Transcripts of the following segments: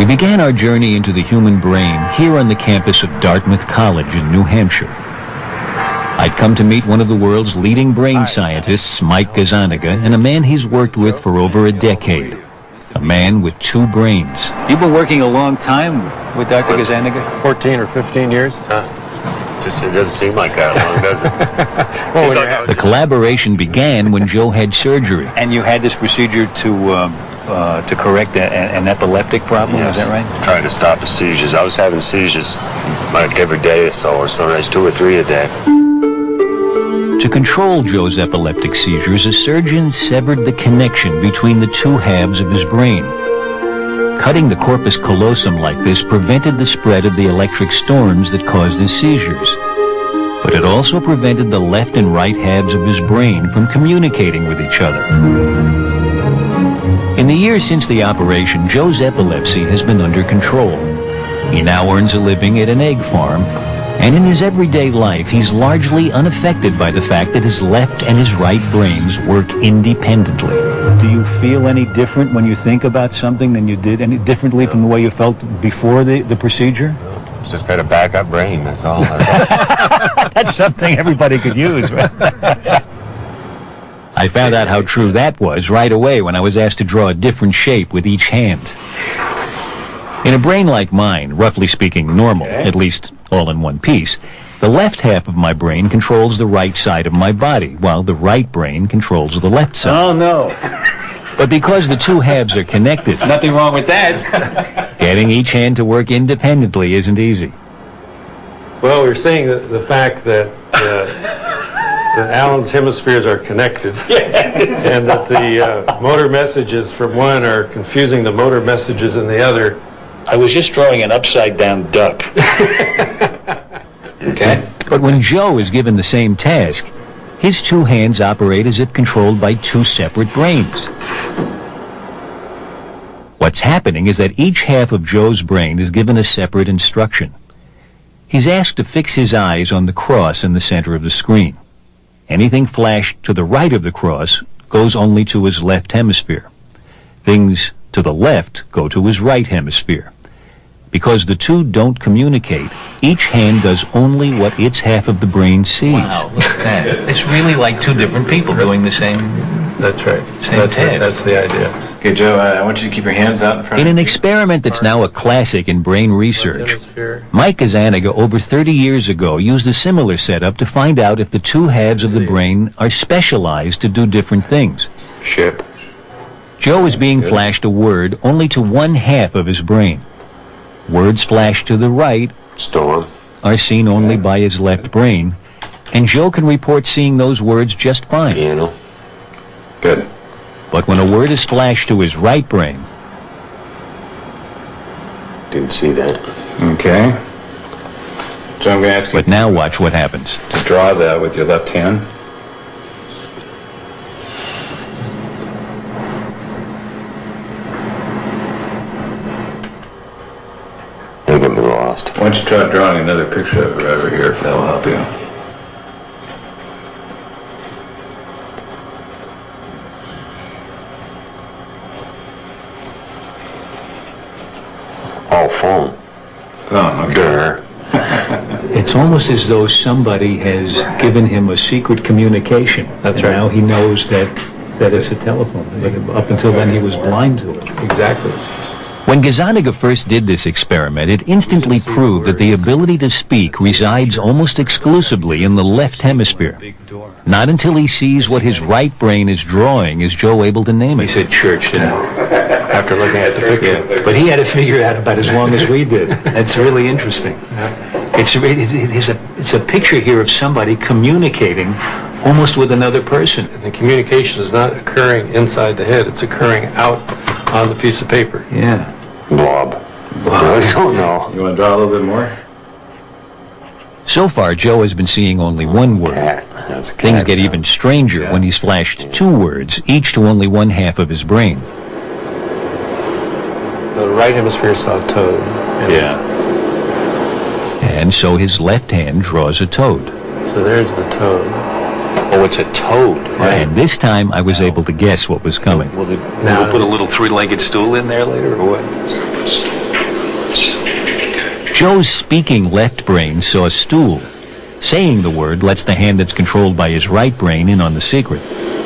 We began our journey into the human brain here on the campus of Dartmouth College in New Hampshire. I'd come to meet one of the world's leading brain scientists, Mike Gazzaniga, and a man he's worked with for over a decade. A man with two brains. You've been working a long time with Dr. Gazzaniga? 14 or 15 years. It doesn't seem like that long, does it? The collaboration began when Joe had surgery. And you had this procedure to correct an epileptic problem, Yes. is that right? Trying to stop the seizures. I was having seizures like every day or so, or sometimes 2 or 3 a day. To control Joe's epileptic seizures, a surgeon severed the connection between the two halves of his brain. Cutting the corpus callosum like this prevented the spread of the electric storms that caused his seizures. But it also prevented the left and right halves of his brain from communicating with each other. In the years since the operation, Joe's epilepsy has been under control. He now earns a living at an egg farm, and in his everyday life, he's largely unaffected by the fact that his left and his right brains work independently. Do you feel any different when you think about something than you did, any differently from the way you felt before the procedure? It's just got a backup brain, that's all. That's something everybody could use, right? I found out how true that was right away when I was asked to draw a different shape with each hand. In a brain like mine, roughly speaking normal, at least all in one piece, the left half of my brain controls the right side of my body, while the right brain controls the left side. Oh, no. But because the two halves are connected, Nothing wrong with that. getting each hand to work independently isn't easy. Well, we're seeing the fact that Alan's hemispheres are connected, and that the motor messages from one are confusing the motor messages in the other. I was just drawing an upside-down duck. Okay. But when Joe is given the same task, his two hands operate as if controlled by two separate brains. What's happening is that each half of Joe's brain is given a separate instruction. He's asked to fix his eyes on the cross in the center of the screen. Anything flashed to the right of the cross goes only to his left hemisphere. Things to the left go to his right hemisphere. Because the two don't communicate, each hand does only what its half of the brain sees. Wow, look at that. It's really like two different people doing the same. That's right. Same task. That's the idea. Okay, Joe, I want you to keep your hands out in front In of an you. experiment that's now a classic in brain research, Hemisphere. Mike Gazzaniga over 30 years ago used a similar setup to find out if the two halves of the brain are specialized to do different things. Ship. Joe is being flashed a word only to one half of his brain. Words flashed to the right Storm. are seen only by his left brain, and Joe can report seeing those words just fine. Piano. Good. But when a word is flashed to his right brain, Didn't see that. Okay. Joe, I'm going to ask you but now watch what happens. to draw that with your left hand. They're gonna be lost. Why don't you try drawing another picture of it over here, if that will help you. Oh, phone. Oh, okay. Grr. It's almost as though somebody has given him a secret communication. That's and right. Now he knows that it's a telephone. But up until then, he was blind to it. Exactly. When Gazzaniga first did this experiment, it instantly proved that the ability to speak resides almost exclusively in the left hemisphere. Not until he sees what his right brain is drawing is Joe able to name He it. said church, didn't he? After looking at the picture. But he had to figure it out about as long as we did. That's really interesting. It's a picture here of somebody communicating almost with another person. The communication is not occurring inside the head, it's occurring out on the piece of paper. Yeah. Blob. I don't know. You want to draw a little bit more? So far, Joe has been seeing only one word. Cat. That's a cat Things get sound. even stranger when he's flashed two words, each to only one half of his brain. The right hemisphere saw toad. Yeah. And so his left hand draws a toad. So there's the toad. Oh, it's a toad. And this time I was able to guess what was coming. Will we'll put a little three-legged stool in there later, or what? Joe's speaking left brain saw stool. Saying the word lets the hand that's controlled by his right brain in on the secret.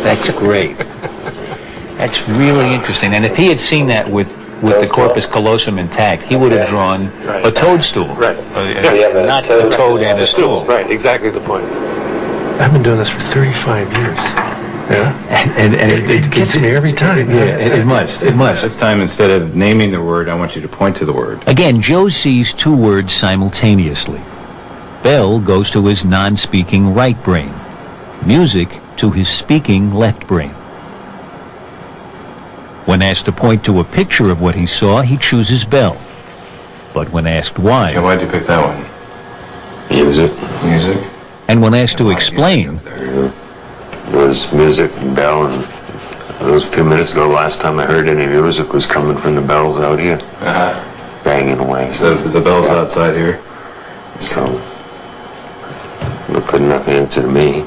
That's great. That's really interesting. And if he had seen that with the corpus callosum intact, he would have drawn a toadstool. Right. Not a toad and a stool. Right, exactly the point. I've been doing this for 35 years. Yeah. And It gets me every time. Yeah, it must. It must. This time, instead of naming the word, I want you to point to the word. Again, Joe sees two words simultaneously. Bell goes to his non-speaking right brain. Music to his speaking left brain. When asked to point to a picture of what he saw, he chooses Bell. But when asked why, Okay, why'd you pick that one? Music. Music? and when asked to explain, There was music, bell, and it was a few minutes ago. Last time I heard any music was coming from the bells out here, banging away. So the bell's outside here. So it couldn't have answered to me.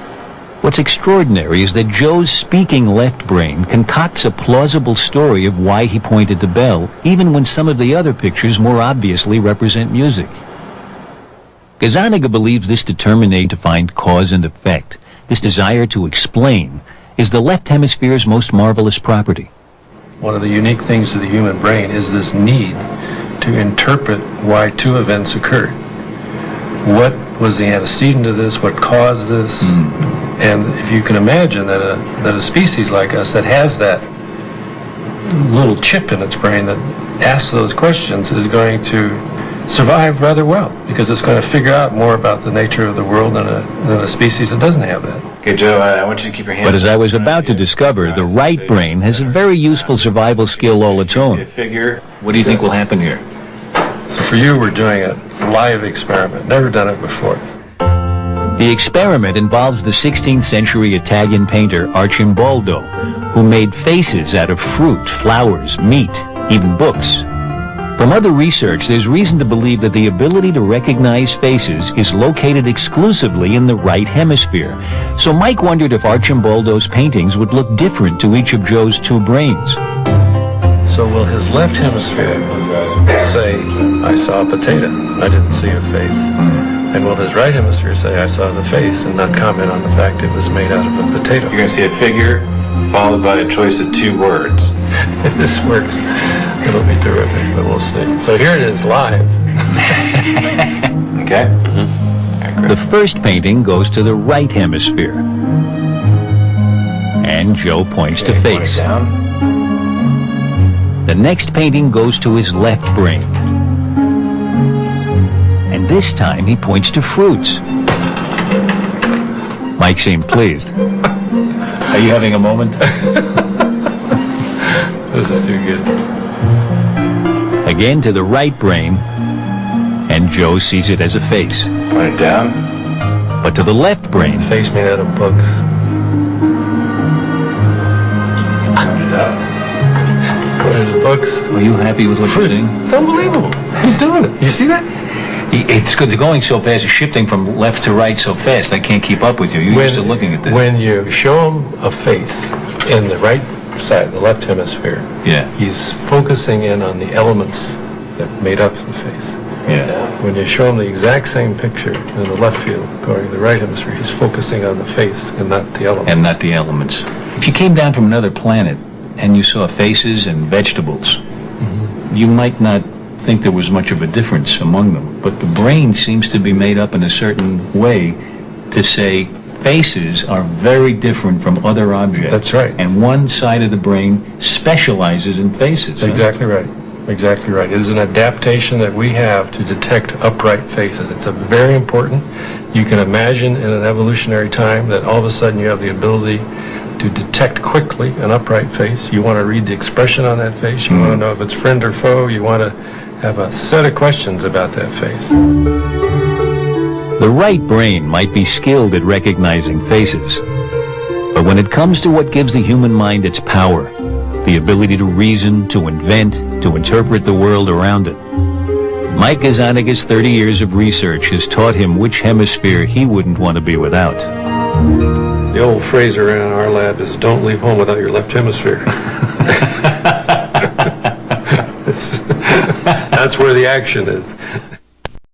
what's extraordinary is that Joe's speaking left brain concocts a plausible story of why he pointed to Bell, even when some of the other pictures more obviously represent music. Gazzaniga believes this determination to find cause and effect, this desire to explain, is the left hemisphere's most marvelous property. One of the unique things to the human brain is this need to interpret why two events occurred. What was the antecedent to this? What caused this? And if you can imagine that a species like us that has that little chip in its brain that asks those questions is going to survive rather well, because it's going to figure out more about the nature of the world than a species that doesn't have that. Okay, Joe, I want you to keep your hand. But as I was about to discover, the right brain has a very useful survival skill all its own. Figure. What do you think will happen here? So for you, we're doing a live experiment. Never done it before. The experiment involves the 16th century Italian painter Arcimboldo, who made faces out of fruit, flowers, meat, even books. From other research, there's reason to believe that the ability to recognize faces is located exclusively in the right hemisphere. So Mike wondered if Arcimboldo's paintings would look different to each of Joe's two brains. So will his left hemisphere say, I saw a potato, I didn't see a face? And will his right hemisphere say, I saw the face, and not comment on the fact it was made out of a potato? You're going to see a figure followed by a choice of two words. If this works, it'll be terrific, but we'll see. So here it is, live. Okay? The first painting goes to the right hemisphere. And Joe points to face. Down. The next painting goes to his left brain. And this time he points to fruits. Mike seemed pleased. Are you having a moment? This is too good. Again to the right brain, and Joe sees it as a face. Point it down. But to the left brain, Face made out of books. Point it up. Put it in books. are you happy with what you're doing? It's unbelievable. He's doing it. You see that? It's good. It's going so fast. It's shifting from left to right so fast. I can't keep up with you. You're used to looking at this. When you show him a face in the right side, the left hemisphere, Yeah. he's focusing in on the elements that made up the face. Yeah. When you show him the exact same picture in the left field, going to the right hemisphere, he's focusing on the face and not the elements. And not the elements. If you came down from another planet and you saw faces and vegetables, you might not think there was much of a difference among them. But the brain seems to be made up in a certain way to say faces are very different from other objects. That's right. And one side of the brain specializes in faces. huh? Exactly right. Exactly right. It is an adaptation that we have to detect upright faces. It's a very important. You can imagine in an evolutionary time that all of a sudden you have the ability to detect quickly an upright face. You want to read the expression on that face. You want to know if it's friend or foe. You want to have a set of questions about that face. The right brain might be skilled at recognizing faces. But when it comes to what gives the human mind its power, the ability to reason, to invent, to interpret the world around it, Mike Gazzaniga's 30 years of research has taught him which hemisphere he wouldn't want to be without. The old phrase around our lab is, don't leave home without your left hemisphere. That's where the action is.